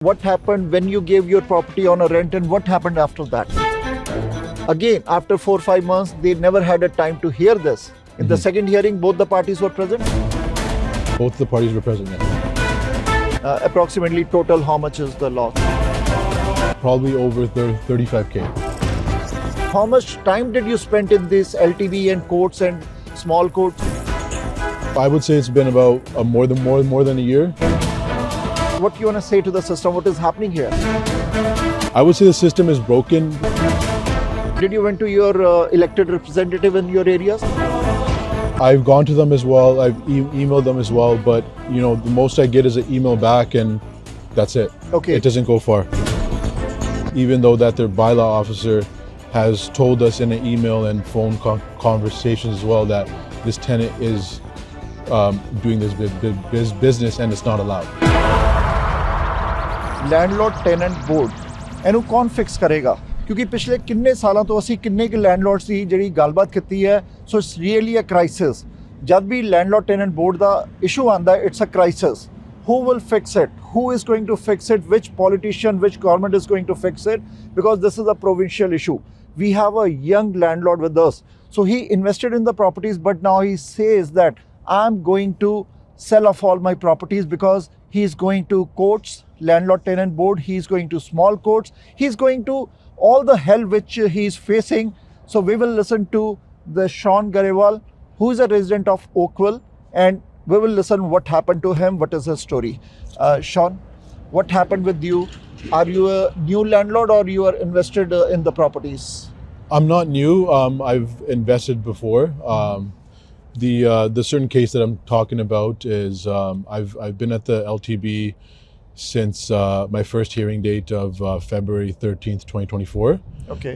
What happened when you gave your property on a rent and what happened after that? Again, after 4 or 5 months, they never had a time to hear this. In the second hearing, both the parties were present. Both the parties were present, yes. Approximately total, how much is the loss? Probably over 35K. How much time did you spend in this LTV and courts and small courts? I would say it's been about more than a year. What do you want to say to the system? What is happening here? I would say the system is broken. Did you went to your elected representative in your areas? I've gone to them as well. I've emailed them as well, but the most I get is an email back and that's it. Okay. It doesn't go far. Even though that their bylaw officer has told us in an email and phone conversations as well that this tenant is doing this business and it's not allowed. Landlord tenant board ਇਹਨੂੰ ਕੌਣ fix ਕਰੇਗਾ ਕਿਉਂਕਿ ਪਿਛਲੇ ਕਿੰਨੇ ਸਾਲਾਂ ਤੋਂ ਅਸੀਂ ਕਿੰਨੇ ਕਿ ਲੈਂਡਲੋਰਡਸ ਦੀ ਜਿਹੜੀ ਗੱਲਬਾਤ ਕੀਤੀ ਹੈ so it's really a crisis ਜਦ ਵੀ ਲੈਂਡਲੋਰਡ ਟੈਨੈਂਟ ਬੋਰਡ ਦਾ ਇਸ਼ੂ ਆਂਦਾ it's a crisis who will fix it, who is going to fix it, which politician, which government is going to fix it, because this is a provincial issue. We have a young landlord with us, so he invested in the properties, but now he says that I'm going to sell off all my properties because he's going to courts, landlord tenant board, he's going to small courts, he's going to all the hell which he's facing. So we will listen to the Sean Garewal, who is a resident of Oakville, and we will listen what happened to him, what is his story. Sean, what happened with you? Are you a new landlord or you are invested in the properties? I'm not new. I've invested before. The certain case that I'm talking about is I've been at the LTB since my first hearing date of February 13th, 2024. Okay.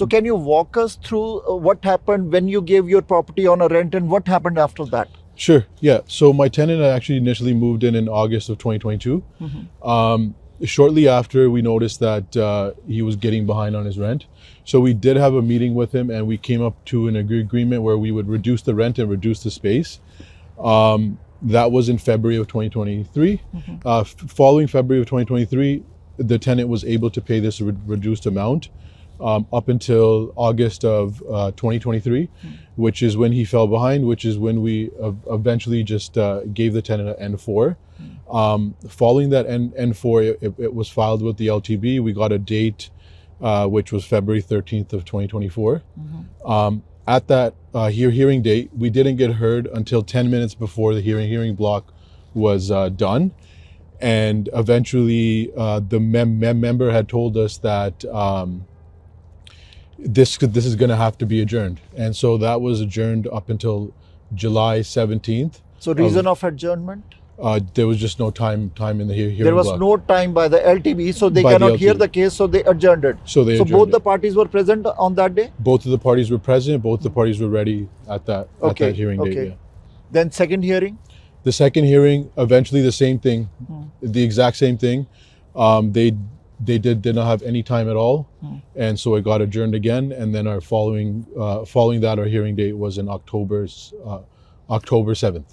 So can you walk us through what happened when you gave your property on a rent and what happened after that? Sure, yeah. So my tenant actually initially moved in August of 2022. Shortly after, we noticed that he was getting behind on his rent. So we did have a meeting with him and we came up to an agreement where we would reduce the rent and reduce the space. That was in February of 2023. Following February of 2023, the tenant was able to pay this reduced amount up until August of 2023, which is when he fell behind, which is when we eventually just gave the tenant an N4. Following that N4, it was filed with the LTB. We got a date, which was February 13th of 2024. At that hearing date, we didn't get heard until 10 minutes before the hearing block was done. And eventually the member had told us that this is going to have to be adjourned. And so that was adjourned up until July 17th. So reason of adjournment? There was just no time in the hearing There was block. no time by the LTB, so they By the cannot hear LTB. the case, so they adjourned it. So they So adjourned both the it. parties were present on that day? Both of the parties were present. Both the parties were ready at that hearing date. Okay. Yeah. Then second hearing? The second hearing, eventually the same thing, the exact same thing. They did not have any time at all, and so it got adjourned again. And then our following that, our hearing date was in October 7th.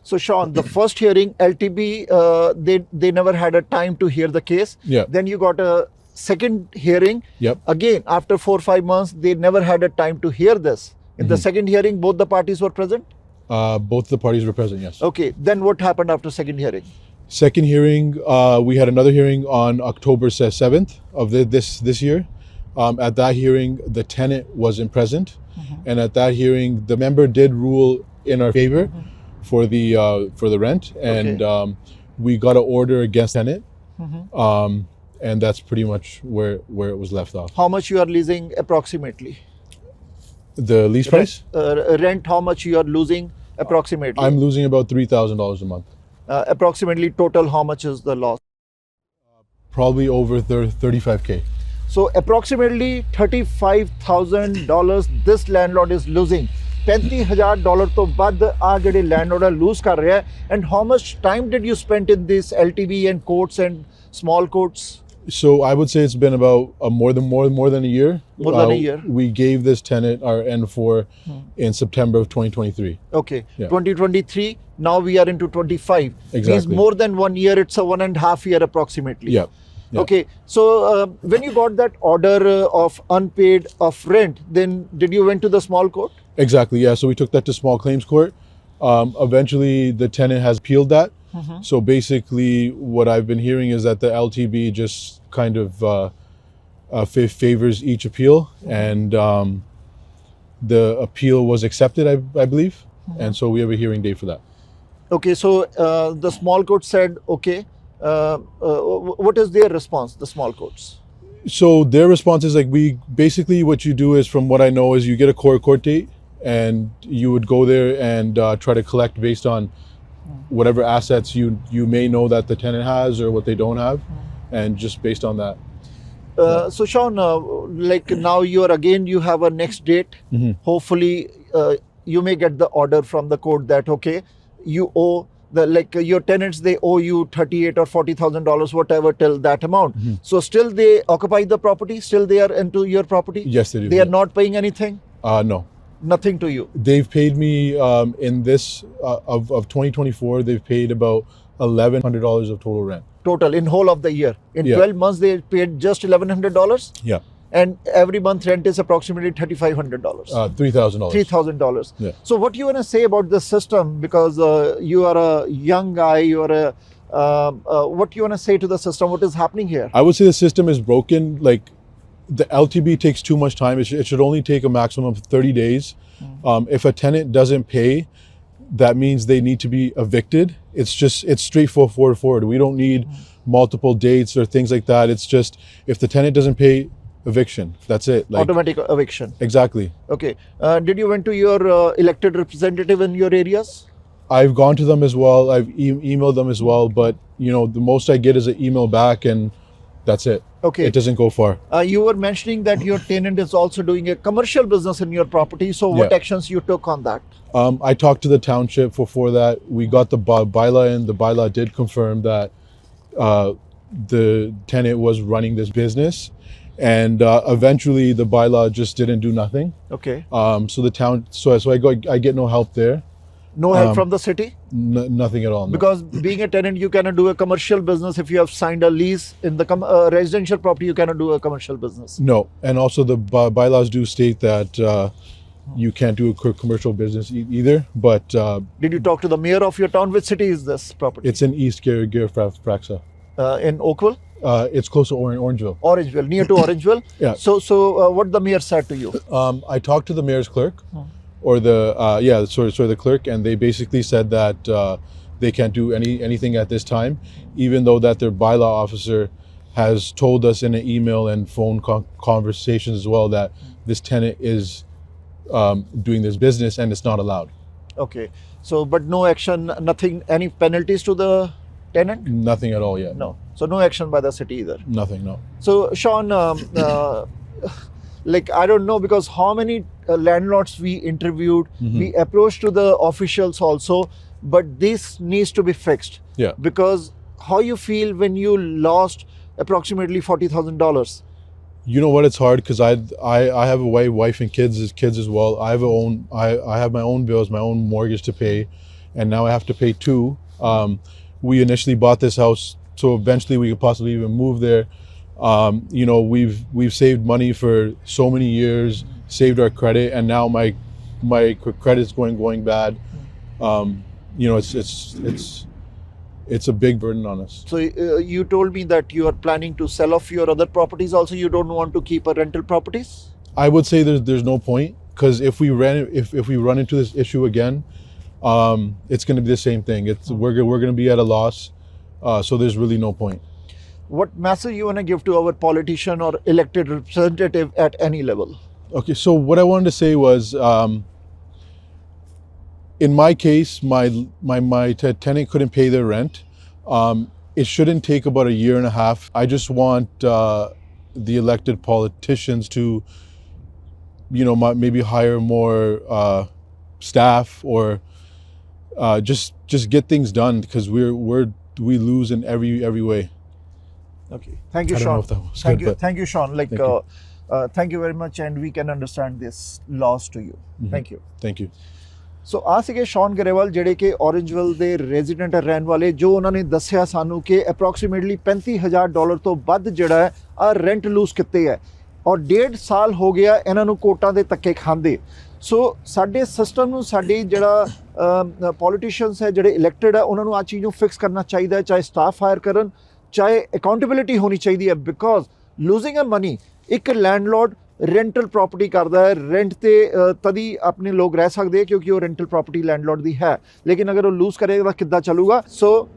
So Sean, the first hearing, LTB, they never had a time to hear the case. Yeah. Then you got a second hearing. Yep. Again, after 4 or 5 months, they never had a time to hear this. In the second hearing, both the parties were present? Both the parties were present. Yes. Okay. Then what happened after second hearing? Second hearing, we had another hearing on October 7th of this year. At that hearing, the tenant wasn't present, and at that hearing, the member did rule in our favor for the rent, and we got an order against tenant, and that's pretty much where it was left off. How much you are losing approximately? The lease price? Rent, how much you are losing approximately? I'm losing about $3,000 a month. Approximately total, how much is the loss? Probably over 35K. So approximately $35,000 this landlord is losing. $35,000 ਤੋਂ ਵੱਧ ਆ ਜਿਹੜੇ landlord lose ਕਰ ਰਿਹਾ ਹੈ. And how much time did you spend in this LTV and courts and small courts? So I would say it's been about more than a year. More than a year. We gave this tenant our N4 in September of 2023. Okay. Yeah. 2023. Now we are into 25. Means Exactly. more than 1 year. It's a 1.5 year approximately. Yeah. Yeah. Okay. So when you got that order of unpaid of rent, then did you went to the small court? Exactly. Yeah. So we took that to small claims court. Eventually, the tenant has appealed that. So basically, what I've been hearing is that the LTB just kind of favors each appeal, and the appeal was accepted, I believe, and so we have a hearing date for that. Okay. So the small court said, okay. What is their response, the small courts? So their response is like, we basically, what you do is, from what I know, is you get a court date, and you would go there and try to collect based on whatever assets you may know that the tenant has or what they don't have, and just based on that. So Sean, like now you have a next date. Hopefully you may get the order from the court that okay, you owe your tenants, they owe you $38,000 or $40,000, whatever, till that amount. So still they occupy the property, still they are into your property? Yes, they do. They are not paying anything? No. Nothing to you? They've paid me in this of 2024. They've paid about $1,100 of total rent. Total in whole of the year. In 12 months they paid just $1,100. Yeah. And every month rent is approximately $3,500. $3,000. $3,000. Yeah. So what do you want to say about this system? Because you are a young guy, you are what do you want to say to the system? What is happening here? I would say the system is broken. Like, the LTB takes too much time. It should only take a maximum of 30 days. If a tenant doesn't pay, that means they need to be evicted. It's straightforward. We don't need multiple dates or things like that. It's just, if the tenant doesn't pay, eviction. That's it. Like, automatic eviction. Exactly. Okay. Did you went to your elected representative in your areas? I've gone to them as well. I've emailed them as well. But the most I get is an email back, and that's it. Okay. It doesn't go far. You were mentioning that your tenant is also doing a commercial business in your property. So what actions you took on that? I talked to the township for that. We got the bylaw in. The bylaw did confirm that the tenant was running this business, and eventually the bylaw just didn't do nothing. Okay. So the town, so I get no help there. No help from the city? Nothing at all. No. Because being a tenant, you cannot do a commercial business. If you have signed a lease in the residential property, you cannot do a commercial business. No, and also the bylaws do state that you can't do a commercial business either. But did you talk to the mayor of your town? Which city is this property? It's in East Fraxa. In Oakville? It's close to Orangeville. Orangeville, near to Orangeville. Yeah. So what the mayor said to you? I talked to the mayor's clerk. Or the clerk, and they basically said that they can't do anything at this time, even though that their bylaw officer has told us in an email and phone conversations as well that this tenant is doing this business and it's not allowed. Okay, so but no action, nothing, any penalties to the tenant? Nothing at all yet. No, so no action by the city either? Nothing, no. So Sean, like I don't know, because how many landlords we interviewed, we approached to the officials also, but this needs to be fixed. Yeah. Because how you feel when you lost approximately $40,000? You know what? It's hard because I have a wife and kids as well. I have my own bills, my own mortgage to pay, and now I have to pay two. We initially bought this house so eventually we could possibly even move there. We've saved money for so many years, saved our credit, and now my credit's going bad. It's a big burden on us. So you told me that you are planning to sell off your other properties also. You don't want to keep a rental properties? I would say there's no point, because if we run into this issue again, it's going to be the same thing. We're going to be at a loss. So there's really no point. What message you want to give to our politician or elected representative at any level? Okay, so what I wanted to say was, in my case, my tenant couldn't pay their rent. It shouldn't take about a year and a half. I just want the elected politicians to, maybe hire more staff, or just get things done, because we lose in every way. Okay. Thank you, I don't Sean. know if that was Thank good, you. but Thank you, Sean. Like, thank thank you very much, and we can understand this loss to you. Thank you. thank you. ਸੋ ਆ ਸੀਗੇ ਸ਼ੌਨ ਗਰੇਵਾਲ ਜਿਹੜੇ ਕਿ ਔਰੰਜਵਿਲ ਦੇ resident ਰਹਿਣ ਵਾਲੇ, ਜੋ ਉਹਨਾਂ ਨੇ ਦੱਸਿਆ ਸਾਨੂੰ ਕਿ ਅਪਰੋਕਸੀਮੇਟਲੀ $35,000 ਤੋਂ ਵੱਧ ਜਿਹੜਾ ਹੈ ਆ ਰੈਂਟ ਲੂਜ਼ ਕੀਤੇ ਹੈ, ਔਰ 1.5 ਸਾਲ ਹੋ ਗਿਆ ਇਹਨਾਂ ਨੂੰ ਕੋਰਟਾਂ ਦੇ ਧੱਕੇ ਖਾਂਦੇ। ਸੋ ਸਾਡੇ ਸਿਸਟਮ ਨੂੰ, ਸਾਡੀ ਜਿਹੜਾ ਪੋਲੀਟੀਸ਼ੀਅਨਸ ਹੈ ਜਿਹੜੇ ਇਲੈਕਟਡ ਹੈ, ਉਹਨਾਂ ਨੂੰ ਆ ਚੀਜ਼ ਨੂੰ ਫਿਕਸ ਕਰਨਾ ਚਾਹੀਦਾ ਹੈ, ਚਾਹੇ ਸਟਾਫ ਹਾਇਰ ਕਰਨ, ਚਾਹੇ ਅਕਾਊਂਟੇਬਿਲਿਟੀ ਹੋਣੀ ਚਾਹੀਦੀ ਹੈ। ਬਿਕੋਜ਼ ਲੂਜ਼ਿੰਗ ਅ ਮਨੀ, ਇੱਕ ਲੈਂਡਲੋਰਡ ਰੈਂਟਲ ਪ੍ਰਾਪਰਟੀ ਕਰਦਾ ਹੈ, ਰੈਂਟ ਤੇ ਤਦੀ ਆਪਣੇ ਲੋਕ ਰਹਿ ਸਕਦੇ ਕਿਉਂਕਿ ਉਹ ਰੈਂਟਲ ਪ੍ਰਾਪਰਟੀ ਲੈਂਡਲੋਰਡ ਦੀ ਹੈ, ਲੇਕਿਨ ਅਗਰ ਉਹ ਲੂਜ਼ ਕਰੇਗਾ ਤਾਂ ਕਿੱਦਾਂ ਚੱਲੂਗਾ। ਸੋ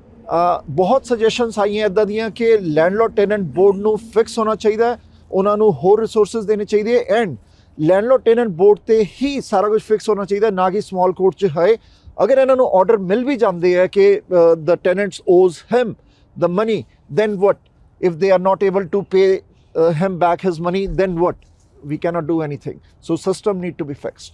ਬਹੁਤ ਸੁਜੈਸ਼ਨਸ ਆਈਆਂ ਇੱਦਾਂ ਦੀਆਂ ਕਿ ਲੈਂਡਲੋਰਡ ਟੈਨੈਂਟ ਬੋਰਡ ਨੂੰ ਫਿਕਸ ਹੋਣਾ ਚਾਹੀਦਾ, ਉਹਨਾਂ ਨੂੰ ਹੋਰ ਰਿਸੋਰਸਿਸ ਦੇਣੇ ਚਾਹੀਦੇ, ਐਂਡ ਲੈਂਡਲੋਰਡ ਟੈਨੈਂਟ ਬੋਰਡ ਤੇ ਹੀ ਸਾਰਾ ਕੁਝ ਫਿਕਸ ਹੋਣਾ ਚਾਹੀਦਾ, ਨਾ ਕਿ ਸਮਾਲ ਕੋਰਟ 'ਚ ਹੈ। ਅਗਰ ਇਹਨਾਂ ਨੂੰ ਆਰਡਰ ਮਿਲ ਵੀ ਜਾਂਦੇ ਹੈ ਕਿ the tenants owes him the money, then what? If they are not able to pay him back his money, then what? We cannot do anything. So system need to be fixed.